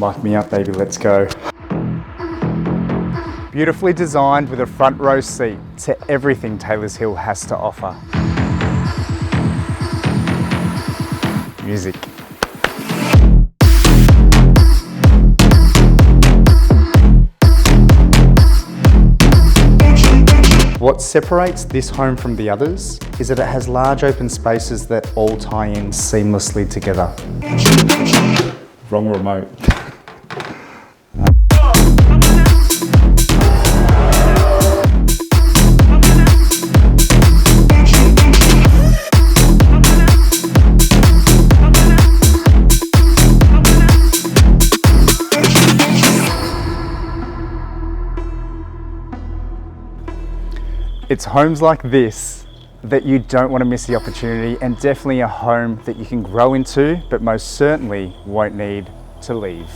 Mic me up, baby, let's go. Beautifully designed with a front row seat to everything Taylor's Hill has to offer. Music. What separates this home from the others is that it has large open spaces that all tie in seamlessly together. Wrong remote. It's homes like this that you don't want to miss the opportunity, and definitely a home that you can grow into, but most certainly won't need to leave.